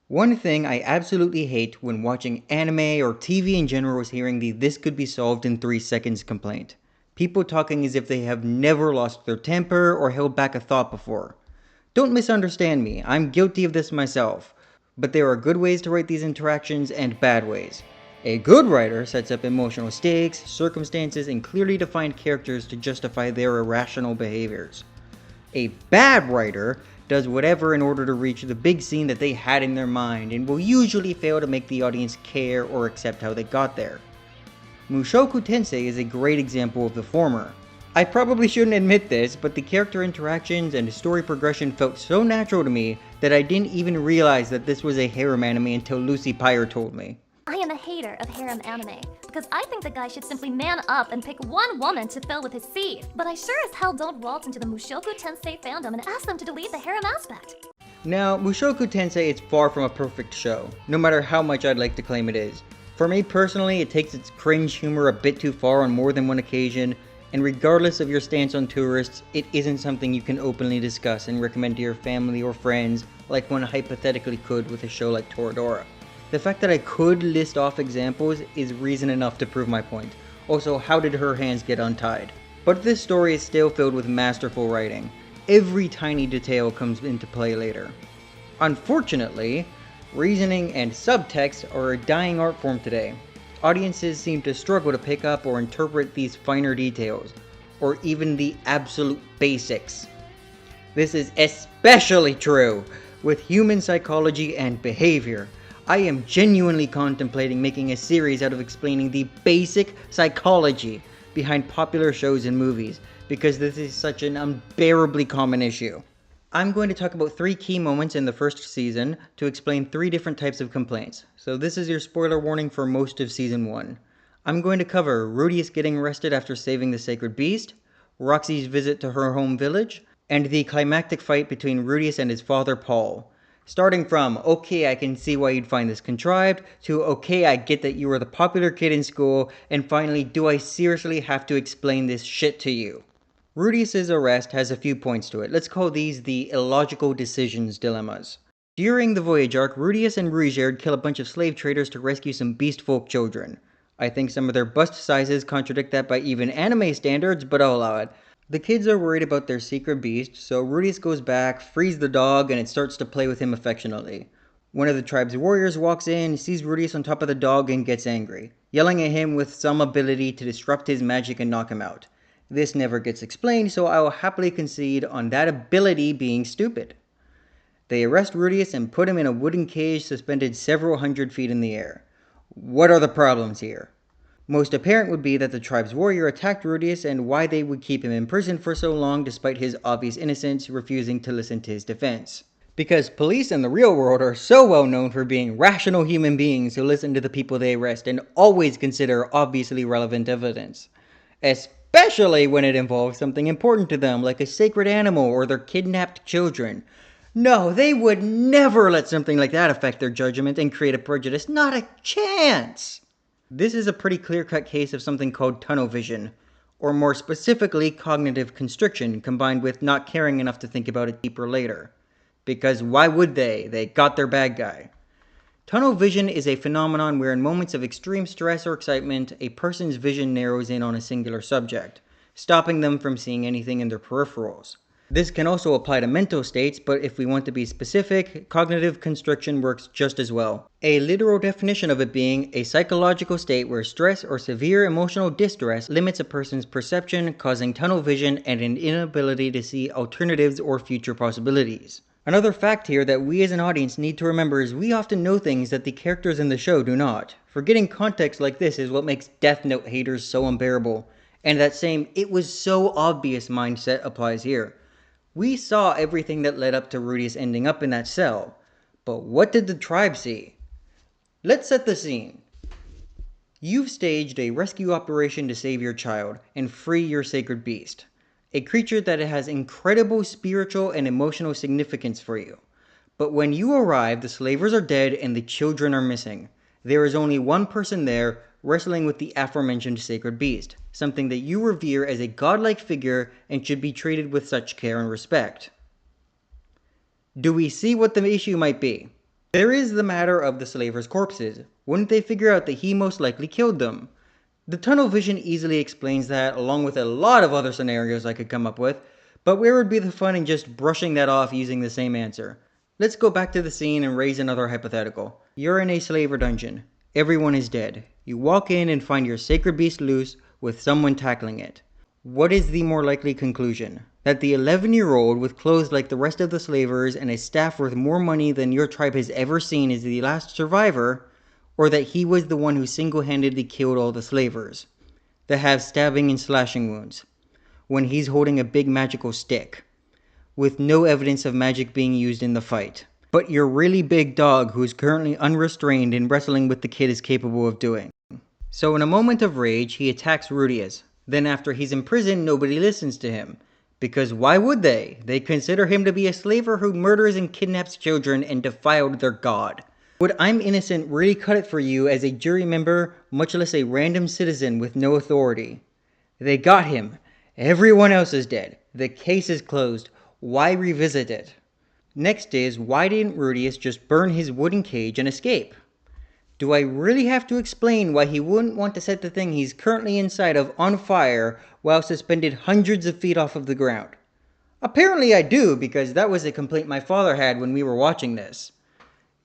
One thing I absolutely hate when watching anime or TV in general is hearing the "this could be solved in 3 seconds" complaint. People talking as if they have never lost their temper or held back a thought before. Don't misunderstand me, I'm guilty of this myself. But there are good ways to write these interactions and bad ways. A good writer sets up emotional stakes, circumstances, and clearly defined characters to justify their irrational behaviors. A bad writer does whatever in order to reach the big scene that they had in their mind and will usually fail to make the audience care or accept how they got there. Mushoku Tensei is a great example of the former. I probably shouldn't admit this, but the character interactions and story progression felt so natural to me that I didn't even realize that this was a harem anime until Lucy Pyre told me. I am a hater of harem anime, because I think the guy should simply man up and pick one woman to fill with his seed. But I sure as hell don't waltz into the Mushoku Tensei fandom and ask them to delete the harem aspect. Now, Mushoku Tensei is far from a perfect show, no matter how much I'd like to claim it is. For me personally, it takes its cringe humor a bit too far on more than one occasion, and regardless of your stance on tourists, it isn't something you can openly discuss and recommend to your family or friends like one hypothetically could with a show like Toradora. The fact that I could list off examples is reason enough to prove my point. Also, how did her hands get untied? But this story is still filled with masterful writing. Every tiny detail comes into play later. Unfortunately, reasoning and subtext are a dying art form today. Audiences seem to struggle to pick up or interpret these finer details, or even the absolute basics. This is especially true with human psychology and behavior. I am genuinely contemplating making a series out of explaining the basic psychology behind popular shows and movies, because this is such an unbearably common issue. I'm going to talk about 3 key moments in the first season to explain 3 different types of complaints, so this is your spoiler warning for most of season 1. I'm going to cover Rudeus getting arrested after saving the sacred beast, Roxy's visit to her home village, and the climactic fight between Rudeus and his father Paul. Starting from, okay, I can see why you'd find this contrived, to, okay, I get that you were the popular kid in school, and finally, do I seriously have to explain this shit to you? Rudeus' arrest has a few points to it. Let's call these the illogical decisions dilemmas. During the voyage arc, Rudeus and Ruijerd kill a bunch of slave traders to rescue some beast folk children. I think some of their bust sizes contradict that by even anime standards, but I'll allow it. The kids are worried about their secret beast, so Rudeus goes back, frees the dog, and it starts to play with him affectionately. One of the tribe's warriors walks in, sees Rudeus on top of the dog, and gets angry, yelling at him with some ability to disrupt his magic and knock him out. This never gets explained, so I will happily concede on that ability being stupid. They arrest Rudeus and put him in a wooden cage suspended several hundred feet in the air. What are the problems here? Most apparent would be that the tribe's warrior attacked Rudeus and why they would keep him in prison for so long despite his obvious innocence, refusing to listen to his defense. Because police in the real world are so well known for being rational human beings who listen to the people they arrest and always consider obviously relevant evidence. Especially when it involves something important to them like a sacred animal or their kidnapped children. No, they would never let something like that affect their judgment and create a prejudice. Not a chance! This is a pretty clear-cut case of something called tunnel vision, or more specifically, cognitive constriction, combined with not caring enough to think about it deeper later. Because why would they? They got their bad guy. Tunnel vision is a phenomenon where in moments of extreme stress or excitement, a person's vision narrows in on a singular subject, stopping them from seeing anything in their peripherals. This can also apply to mental states, but if we want to be specific, cognitive constriction works just as well. A literal definition of it being a psychological state where stress or severe emotional distress limits a person's perception, causing tunnel vision and an inability to see alternatives or future possibilities. Another fact here that we as an audience need to remember is we often know things that the characters in the show do not. Forgetting context like this is what makes Death Note haters so unbearable, and that same "it was so obvious" mindset applies here. We saw everything that led up to Rudeus ending up in that cell, but what did the tribe see? Let's set the scene. You've staged a rescue operation to save your child and free your sacred beast, a creature that has incredible spiritual and emotional significance for you. But when you arrive, the slavers are dead and the children are missing. There is only one person there, wrestling with the aforementioned sacred beast, something that you revere as a godlike figure and should be treated with such care and respect. Do we see what the issue might be? There is the matter of the slavers' corpses. Wouldn't they figure out that he most likely killed them? The tunnel vision easily explains that, along with a lot of other scenarios I could come up with, but where would be the fun in just brushing that off using the same answer? Let's go back to the scene and raise another hypothetical. You're in a slaver dungeon. Everyone is dead. You walk in and find your sacred beast loose with someone tackling it. What is the more likely conclusion? That the 11-year-old with clothes like the rest of the slavers and a staff worth more money than your tribe has ever seen is the last survivor, or that he was the one who single-handedly killed all the slavers, that have stabbing and slashing wounds, when he's holding a big magical stick, with no evidence of magic being used in the fight, but your really big dog who is currently unrestrained and wrestling with the kid is capable of doing. So in a moment of rage, he attacks Rudeus. Then after he's imprisoned, nobody listens to him. Because why would they? They consider him to be a slaver who murders and kidnaps children and defiled their god. Would I'm innocent really cut it for you as a jury member, much less a random citizen with no authority? They got him. Everyone else is dead. The case is closed. Why revisit it? Next is, why didn't Rudeus just burn his wooden cage and escape? Do I really have to explain why he wouldn't want to set the thing he's currently inside of on fire while suspended hundreds of feet off of the ground? Apparently I do, because that was a complaint my father had when we were watching this.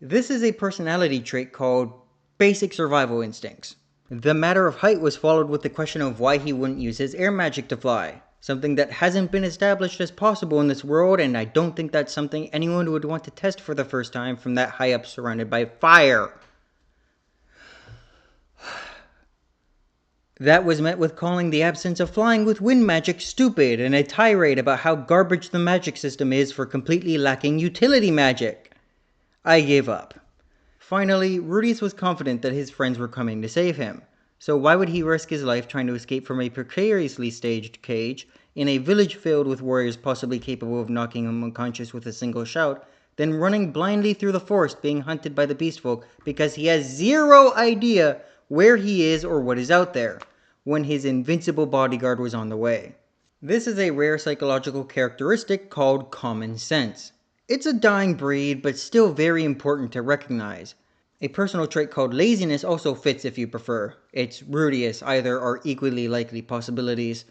This is a personality trait called basic survival instincts. The matter of height was followed with the question of why he wouldn't use his air magic to fly, something that hasn't been established as possible in this world, and I don't think that's something anyone would want to test for the first time from that high up surrounded by fire. That was met with calling the absence of flying with wind magic stupid and a tirade about how garbage the magic system is for completely lacking utility magic. I gave up. Finally, Rudeus was confident that his friends were coming to save him, so why would he risk his life trying to escape from a precariously staged cage in a village filled with warriors possibly capable of knocking him unconscious with a single shout, then running blindly through the forest being hunted by the beastfolk because he has zero idea where he is or what is out there, when his invincible bodyguard was on the way? This is a rare psychological characteristic called common sense. It's a dying breed, but still very important to recognize. A personal trait called laziness also fits if you prefer. It's Rudeus, either are equally likely possibilities.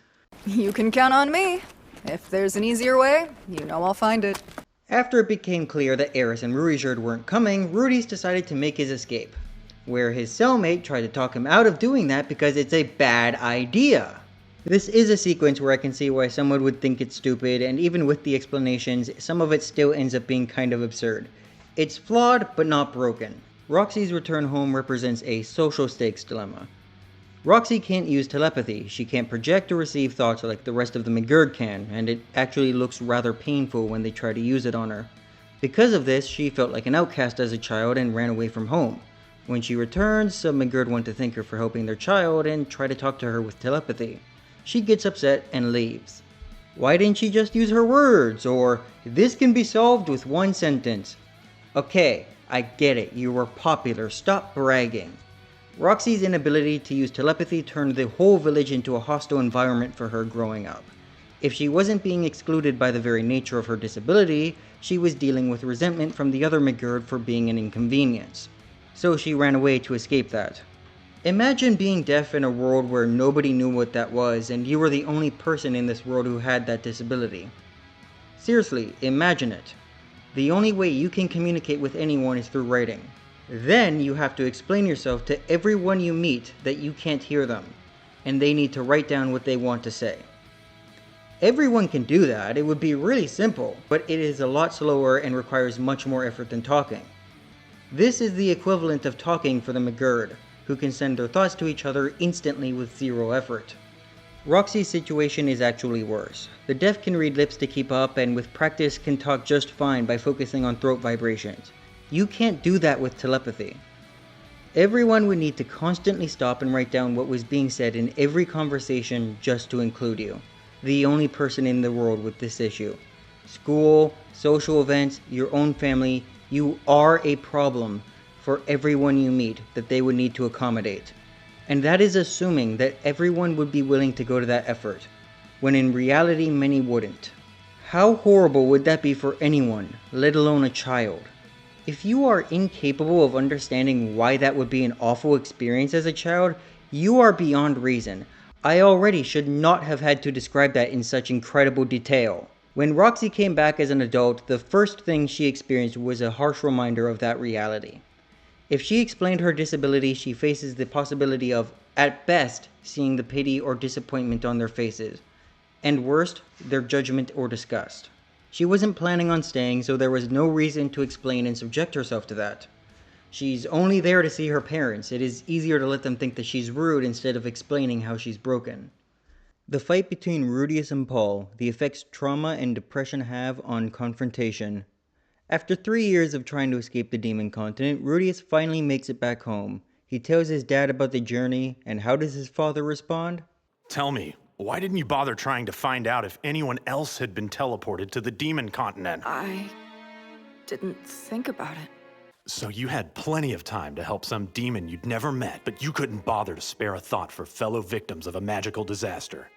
You can count on me. If there's an easier way, you know I'll find it. After it became clear that Eris and Ruijerd weren't coming, Rudeus decided to make his escape, where his cellmate tried to talk him out of doing that because it's a bad idea. This is a sequence where I can see why someone would think it's stupid, and even with the explanations, some of it still ends up being kind of absurd. It's flawed, but not broken. Roxy's return home represents a social stakes dilemma. Roxy can't use telepathy, she can't project or receive thoughts like the rest of the McGurd can, and it actually looks rather painful when they try to use it on her. Because of this, she felt like an outcast as a child and ran away from home. When she returns, some McGurd want to thank her for helping their child and try to talk to her with telepathy. She gets upset and leaves. Why didn't she just use her words? Or, this can be solved with one sentence. Okay, I get it, you were popular, stop bragging. Roxy's inability to use telepathy turned the whole village into a hostile environment for her growing up. If she wasn't being excluded by the very nature of her disability, she was dealing with resentment from the other McGurd for being an inconvenience. So she ran away to escape that. Imagine being deaf in a world where nobody knew what that was and you were the only person in this world who had that disability. Seriously, imagine it. The only way you can communicate with anyone is through writing. Then you have to explain yourself to everyone you meet that you can't hear them, and they need to write down what they want to say. Everyone can do that, it would be really simple, but it is a lot slower and requires much more effort than talking. This is the equivalent of talking for the McGurd, who can send their thoughts to each other instantly with zero effort. Roxy's situation is actually worse. The deaf can read lips to keep up and with practice can talk just fine by focusing on throat vibrations. You can't do that with telepathy. Everyone would need to constantly stop and write down what was being said in every conversation just to include you, the only person in the world with this issue. School, social events, your own family, you are a problem for everyone you meet that they would need to accommodate. And that is assuming that everyone would be willing to go to that effort, when in reality many wouldn't. How horrible would that be for anyone, let alone a child? If you are incapable of understanding why that would be an awful experience as a child, you are beyond reason. I already should not have had to describe that in such incredible detail. When Roxy came back as an adult, the first thing she experienced was a harsh reminder of that reality. If she explained her disability, she faces the possibility of, at best, seeing the pity or disappointment on their faces, and worst, their judgment or disgust. She wasn't planning on staying, so there was no reason to explain and subject herself to that. She's only there to see her parents. It is easier to let them think that she's rude instead of explaining how she's broken. The fight between Rudeus and Paul, the effects trauma and depression have on confrontation. After 3 years of trying to escape the demon continent, Rudeus finally makes it back home. He tells his dad about the journey, and how does his father respond? Tell me, why didn't you bother trying to find out if anyone else had been teleported to the demon continent? I didn't think about it. So you had plenty of time to help some demon you'd never met, but you couldn't bother to spare a thought for fellow victims of a magical disaster.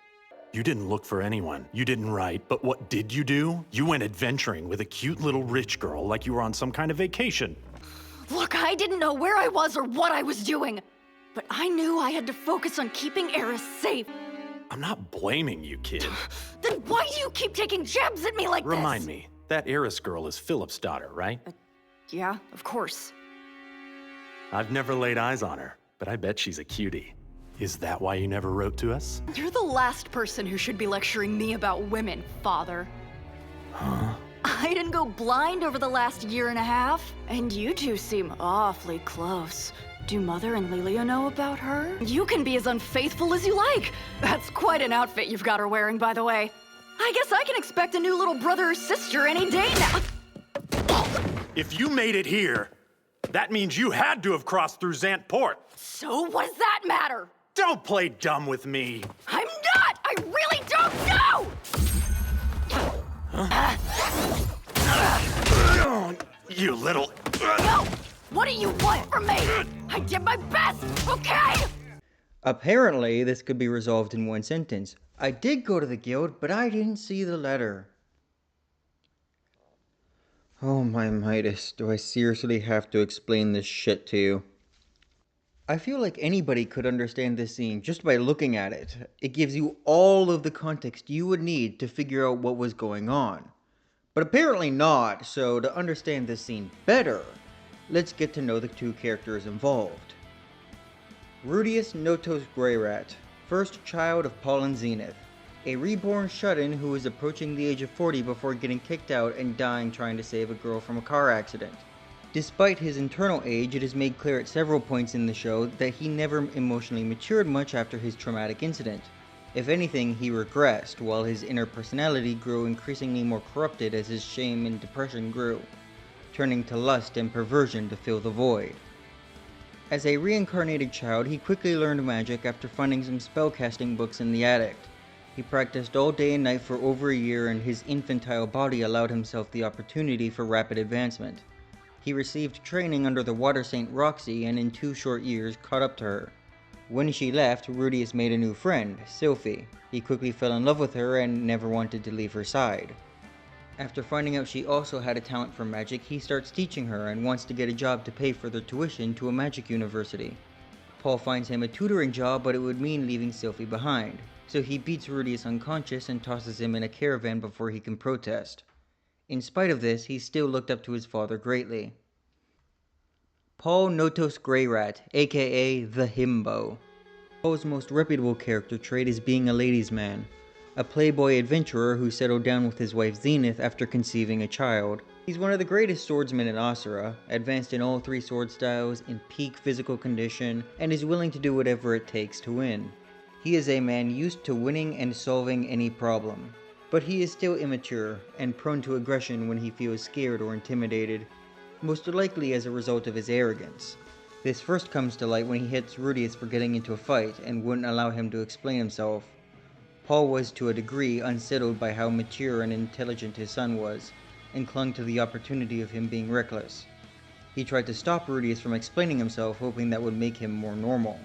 You didn't look for anyone, you didn't write, but what did you do? You went adventuring with a cute little rich girl like you were on some kind of vacation. Look, I didn't know where I was or what I was doing, but I knew I had to focus on keeping Eris safe. I'm not blaming you, kid. Then why do you keep taking jabs at me like this? Remind me, that Eris girl is Philip's daughter, right? Yeah, of course. I've never laid eyes on her, but I bet she's a cutie. Is that why you never wrote to us? You're the last person who should be lecturing me about women, Father. Huh? I didn't go blind over the last year and a half, and you two seem awfully close. Do Mother and Lilia know about her? You can be as unfaithful as you like. That's quite an outfit you've got her wearing, by the way. I guess I can expect a new little brother or sister any day now. If you made it here, that means you had to have crossed through Zant Port. So what does that matter? Don't play dumb with me. I'm not! I really don't know! You little... No! What do you want from me? I did my best, okay? Apparently, this could be resolved in one sentence. I did go to the guild, but I didn't see the letter. Oh my Midas, do I seriously have to explain this shit to you? I feel like anybody could understand this scene just by looking at it. It gives you all of the context you would need to figure out what was going on. But apparently not, so to understand this scene better, let's get to know the two characters involved. Rudeus Notos Greyrat, first child of Paul and Zenith, a reborn shut-in who is approaching the age of 40 before getting kicked out and dying trying to save a girl from a car accident. Despite his internal age, it is made clear at several points in the show that he never emotionally matured much after his traumatic incident. If anything, he regressed, while his inner personality grew increasingly more corrupted as his shame and depression grew, turning to lust and perversion to fill the void. As a reincarnated child, he quickly learned magic after finding some spellcasting books in the attic. He practiced all day and night for over a year, and his infantile body allowed himself the opportunity for rapid advancement. He received training under the water saint Roxy, and in 2 short years caught up to her. When she left, Rudeus made a new friend, Sylphie. He quickly fell in love with her and never wanted to leave her side. After finding out she also had a talent for magic, he starts teaching her and wants to get a job to pay for their tuition to a magic university. Paul finds him a tutoring job, but it would mean leaving Sylphie behind, so he beats Rudeus unconscious and tosses him in a caravan before he can protest. In spite of this, he still looked up to his father greatly. Paul Notos Greyrat, aka the Himbo. Paul's most reputable character trait is being a ladies' man, a playboy adventurer who settled down with his wife Zenith after conceiving a child. He's one of the greatest swordsmen in Asura, advanced in all 3 sword styles, in peak physical condition, and is willing to do whatever it takes to win. He is a man used to winning and solving any problem, but he is still immature and prone to aggression when he feels scared or intimidated, most likely as a result of his arrogance. This first comes to light when he hits Rudeus for getting into a fight and wouldn't allow him to explain himself. Paul was to a degree unsettled by how mature and intelligent his son was, and clung to the opportunity of him being reckless. He tried to stop Rudeus from explaining himself, hoping that would make him more normal.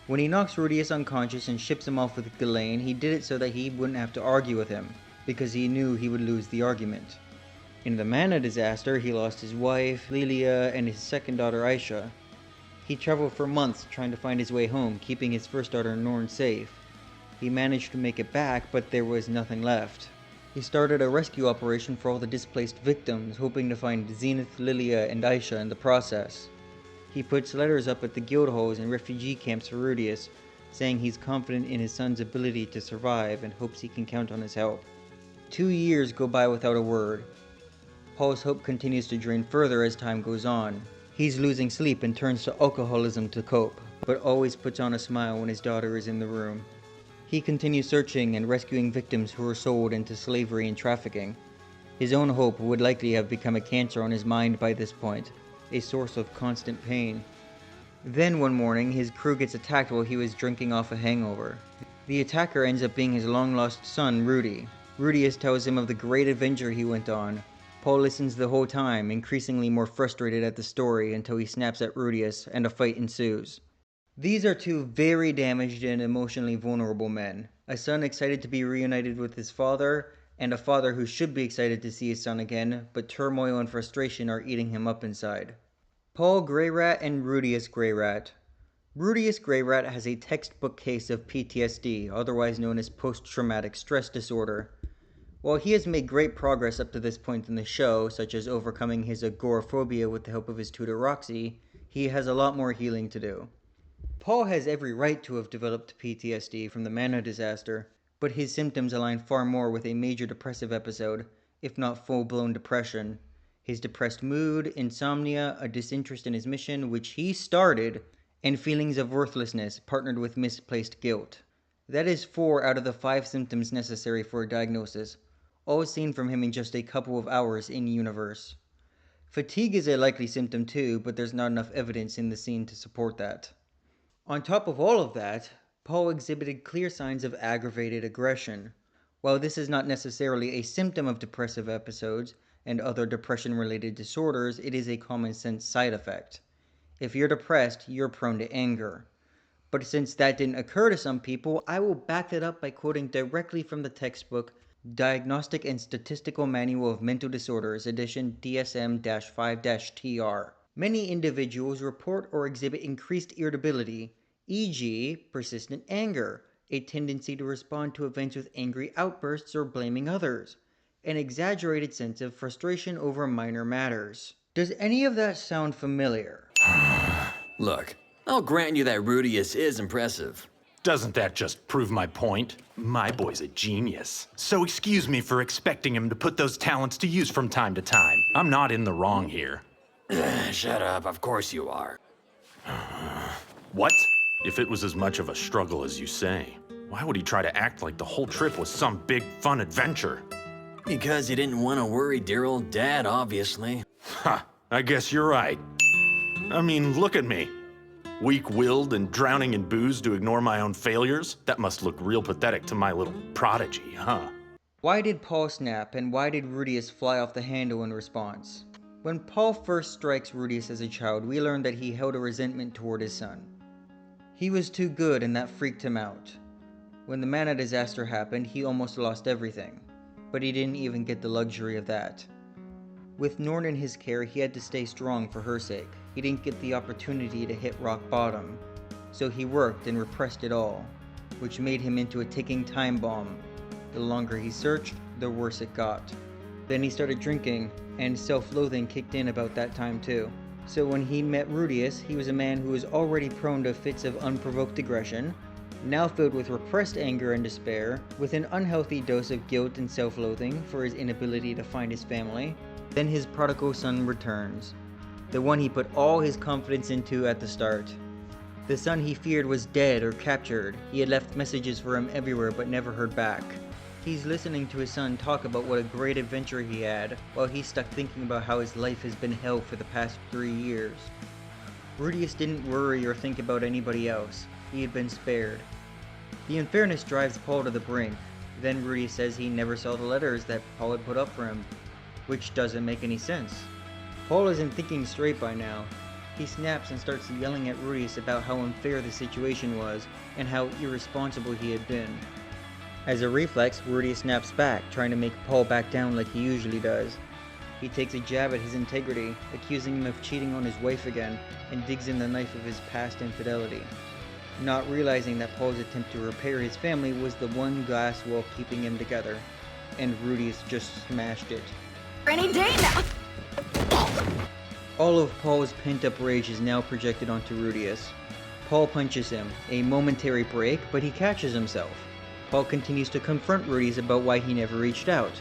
When he knocks Rudeus unconscious and ships him off with Laine, he did it so that he wouldn't have to argue with him, because he knew he would lose the argument. In the Mana disaster, he lost his wife, Lilia, and his second daughter, Aisha. He traveled for months trying to find his way home, keeping his first daughter, Norn, safe. He managed to make it back, but there was nothing left. He started a rescue operation for all the displaced victims, hoping to find Zenith, Lilia, and Aisha in the process. He puts letters up at the guild halls and refugee camps for Rudeus, saying he's confident in his son's ability to survive and hopes he can count on his help. 2 years go by without a word. Paul's hope continues to drain further as time goes on. He's losing sleep and turns to alcoholism to cope, but always puts on a smile when his daughter is in the room. He continues searching and rescuing victims who were sold into slavery and trafficking. His own hope would likely have become a cancer on his mind by this point, a source of constant pain. Then one morning, his crew gets attacked while he was drinking off a hangover. The attacker ends up being his long-lost son, Rudy. Rudeus tells him of the great adventure he went on. Paul listens the whole time, increasingly more frustrated at the story until he snaps at Rudeus and a fight ensues. These are two very damaged and emotionally vulnerable men. A son excited to be reunited with his father, and a father who should be excited to see his son again, but turmoil and frustration are eating him up inside. Paul Greyrat and Rudeus Greyrat. Rudeus Greyrat has a textbook case of PTSD, otherwise known as post-traumatic stress disorder. While he has made great progress up to this point in the show, such as overcoming his agoraphobia with the help of his tutor Roxy, he has a lot more healing to do. Paul has every right to have developed PTSD from the Mana disaster, but his symptoms align far more with a major depressive episode, if not full-blown depression. His depressed mood, insomnia, a disinterest in his mission, which he started, and feelings of worthlessness partnered with misplaced guilt. That is 4 out of the 5 symptoms necessary for a diagnosis, all seen from him in just a couple of hours in-universe. Fatigue is a likely symptom too, but there's not enough evidence in the scene to support that. On top of all of that, Paul exhibited clear signs of aggravated aggression. While this is not necessarily a symptom of depressive episodes and other depression-related disorders, it is a common-sense side effect. If you're depressed, you're prone to anger. But since that didn't occur to some people, I will back that up by quoting directly from the textbook Diagnostic and Statistical Manual of Mental Disorders, edition DSM-5-TR. Many individuals report or exhibit increased irritability, e.g., persistent anger, a tendency to respond to events with angry outbursts or blaming others, an exaggerated sense of frustration over minor matters. Does any of that sound familiar? Look, I'll grant you that Rudeus is impressive. Doesn't that just prove my point? My boy's a genius. So excuse me for expecting him to put those talents to use from time to time. I'm not in the wrong here. Shut up, of course you are. What? If it was as much of a struggle as you say, why would he try to act like the whole trip was some big fun adventure? Because he didn't want to worry dear old dad, obviously. Ha, I guess you're right. I mean, look at me. Weak-willed and drowning in booze to ignore my own failures? That must look real pathetic to my little prodigy, huh? Why did Paul snap, and why did Rudeus fly off the handle in response? When Paul first strikes Rudeus as a child, we learn that he held a resentment toward his son. He was too good and that freaked him out. When the Mana disaster happened, he almost lost everything, but he didn't even get the luxury of that. With Norn in his care, he had to stay strong for her sake. He didn't get the opportunity to hit rock bottom, so he worked and repressed it all, which made him into a ticking time bomb. The longer he searched, the worse it got. Then he started drinking, and self-loathing kicked in about that time too. So when he met Rudeus, he was a man who was already prone to fits of unprovoked aggression, now filled with repressed anger and despair, with an unhealthy dose of guilt and self-loathing for his inability to find his family. Then his prodigal son returns, the one he put all his confidence into at the start. The son he feared was dead or captured. He had left messages for him everywhere but never heard back. He's listening to his son talk about what a great adventure he had, while he's stuck thinking about how his life has been hell for the past 3 years. Rudeus didn't worry or think about anybody else. He had been spared. The unfairness drives Paul to the brink. Then Rudeus says he never saw the letters that Paul had put up for him, which doesn't make any sense. Paul isn't thinking straight by now. He snaps and starts yelling at Rudeus about how unfair the situation was and how irresponsible he had been. As a reflex, Rudeus snaps back, trying to make Paul back down like he usually does. He takes a jab at his integrity, accusing him of cheating on his wife again, and digs in the knife of his past infidelity, not realizing that Paul's attempt to repair his family was the one glass wall keeping him together, and Rudeus just smashed it. Any day now! All of Paul's pent-up rage is now projected onto Rudeus. Paul punches him, a momentary break, but he catches himself. Paul continues to confront Rudeus about why he never reached out.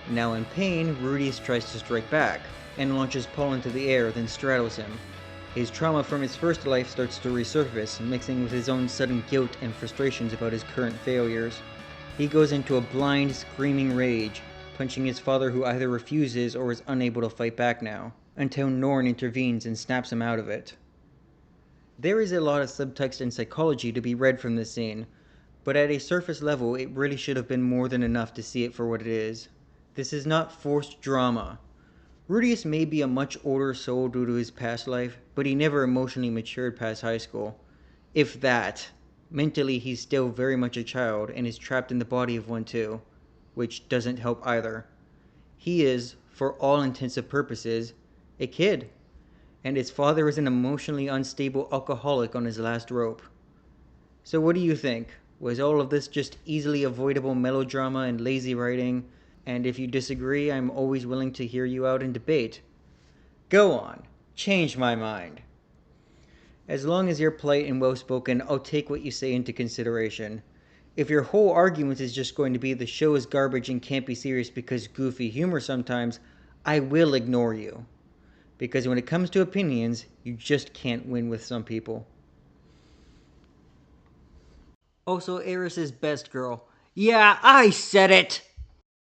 Now in pain, Rudeus tries to strike back, and launches Paul into the air, then straddles him. His trauma from his first life starts to resurface, mixing with his own sudden guilt and frustrations about his current failures. He goes into a blind, screaming rage, punching his father who either refuses or is unable to fight back now, until Norn intervenes and snaps him out of it. There is a lot of subtext and psychology to be read from this scene, but at a surface level it really should have been more than enough to see it for what it is. This is not forced drama. Rudeus may be a much older soul due to his past life, but he never emotionally matured past high school. If that. Mentally he's still very much a child and is trapped in the body of one too, which doesn't help either. He is, for all intents and purposes, a kid, and his father is an emotionally unstable alcoholic on his last rope. So what do you think? Was all of this just easily avoidable melodrama and lazy writing? And if you disagree, I'm always willing to hear you out in debate. Go on, change my mind. As long as you're polite and well-spoken, I'll take what you say into consideration. If your whole argument is just going to be the show is garbage and can't be serious because goofy humor sometimes, I will ignore you. Because when it comes to opinions, you just can't win with some people. Also, Eris is best girl. Yeah, I said it!